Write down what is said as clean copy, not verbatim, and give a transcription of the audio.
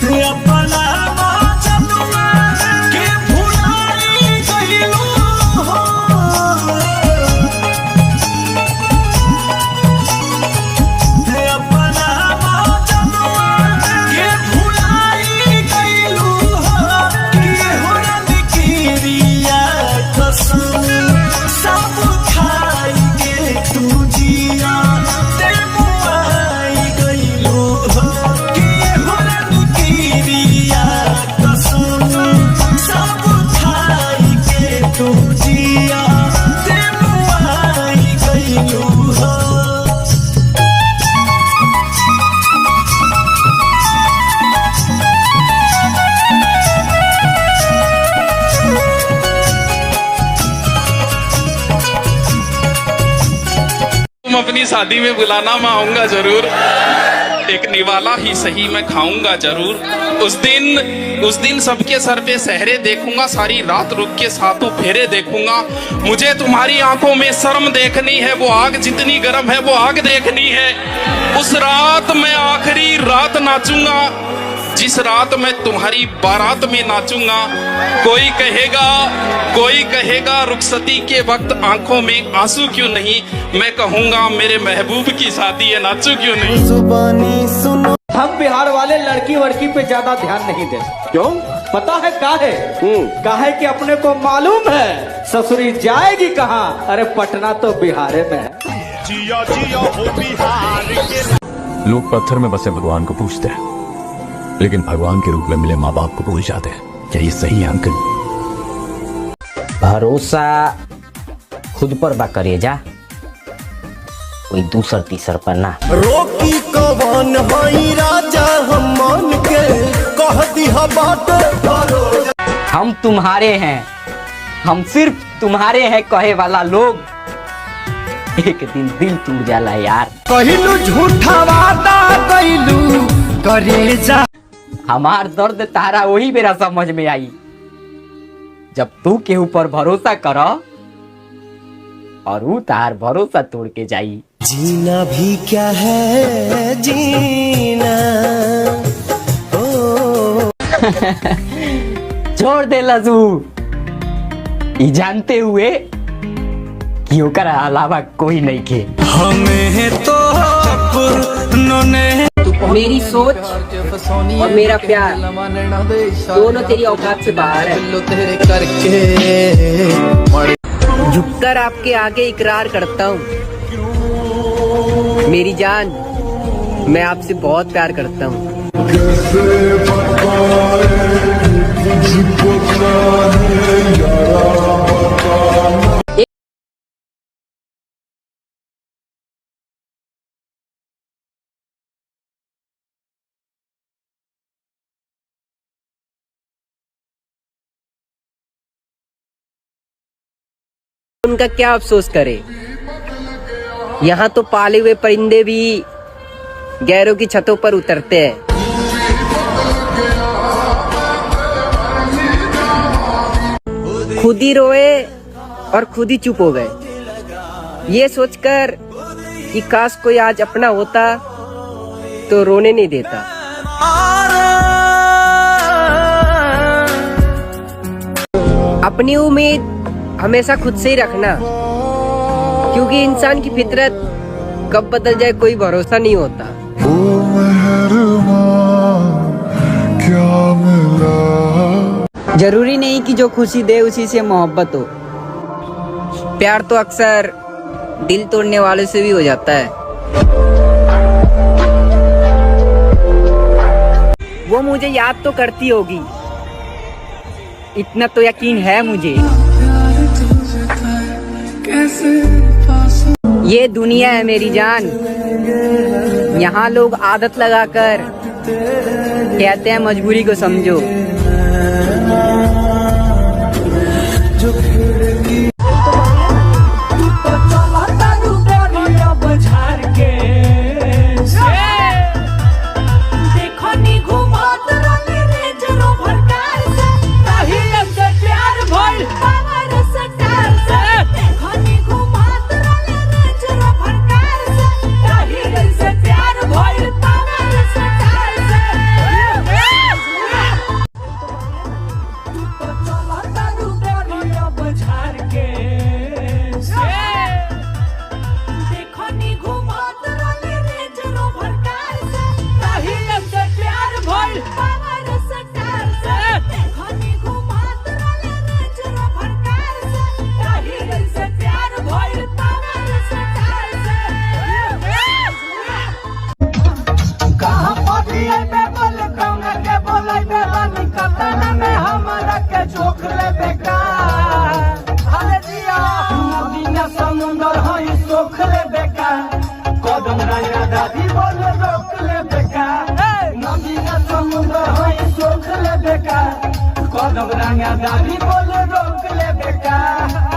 अपना जनुआ के भुलाई गइलू हो। अपना जनुआ के भुलाई गइलू हो। कि हुरन किरिया कसम सब खाई के तू जिया ते मुआई गइलू हो। कि हुरन किरिया कसम सब खाई के तू जिया ते मुआई गइलू हो। तुम अपनी शादी में बुलाना, मैं आऊंगा जरूर। एक निवाला ही सही मैं खाऊंगा जरूर। उस दिन सबके सर पे सहरे देखूंगा, सारी रात रुक के सातों फेरे देखूंगा। मुझे तुम्हारी आंखों में शर्म देखनी है, वो आग जितनी गर्म है वो आग देखनी है। उस रात मैं आखिरी रात नाचूंगा, जिस रात मैं तुम्हारी बारात में नाचूंगा। कोई कहेगा रुखसती के वक्त आंखों में आंसू क्यों नहीं। मैं कहूंगा मेरे महबूब की शादी है, नाचू क्यों नहीं। जुबानी सुनो। हम बिहार वाले लड़की वड़की पे ज्यादा ध्यान नहीं देते। क्यों? पता है काहे? काहे कि अपने को मालूम है ससुरी जाएगी कहाँ। अरे पटना तो बिहार में है। जिया जिया हो बिहार के। लोग पत्थर में बसे भगवान को पूछते हैं, लेकिन भगवान के रूप में मिले माँ बाप को भूल जाते हैं। क्या ये सही है अंकल? भरोसा खुद पर बा करे जा, कोई दूसर तीसर पर ना। रोकी कवन हई राजा हम मान के कह दिया बात। हम तुम्हारे हैं, हम सिर्फ तुम्हारे हैं कहे वाला लोग एक दिन दिल टूट जाला यार। कहिलू झूठा वादा कइलू करे जा। हमार दर्द तारा वही बेरा समझ में आई जब तू के ऊपर भरोसा कर और वो तार भरोसा तोड़ के जाई। जीना भी क्या है जीना। ओ छोड़ दे लजू, ई जानते हुए कि ओकर अलावा कोई नहीं के। हमें तो ने मेरी सोच और मेरा प्यार दोनों तेरी औकात से बाहर है। झुककर आपके आगे इकरार करता हूँ मेरी जान, मैं आपसे बहुत प्यार करता हूँ। उनका क्या अफसोस करे, यहाँ तो पाले हुए परिंदे भी गैरों की छतों पर उतरते हैं। खुद ही रोए और खुद ही चुप हो गए। ये सोचकर कि काश कोई आज अपना होता तो रोने नहीं देता। अपनी उम्मीद हमेशा खुद से ही रखना, क्योंकि इंसान की फितरत कब बदल जाए कोई भरोसा नहीं होता। जरूरी नहीं कि जो खुशी दे उसी से मोहब्बत हो। प्यार तो अक्सर दिल तोड़ने वाले से भी हो जाता है। वो मुझे याद तो करती होगी, इतना तो यकीन है मुझे। ये दुनिया है मेरी जान, यहाँ लोग आदत लगाकर कहते हैं मजबूरी को समझो। चोख ले बेकार अरे जिया नदी न समुंदर हई सोख ले बेकार कदम रंगा दादी बोले रोक ले बेकार नदी न समुंदर हई सोख ले बेकार कदम रंगा दादी बोले रोक ले बेकार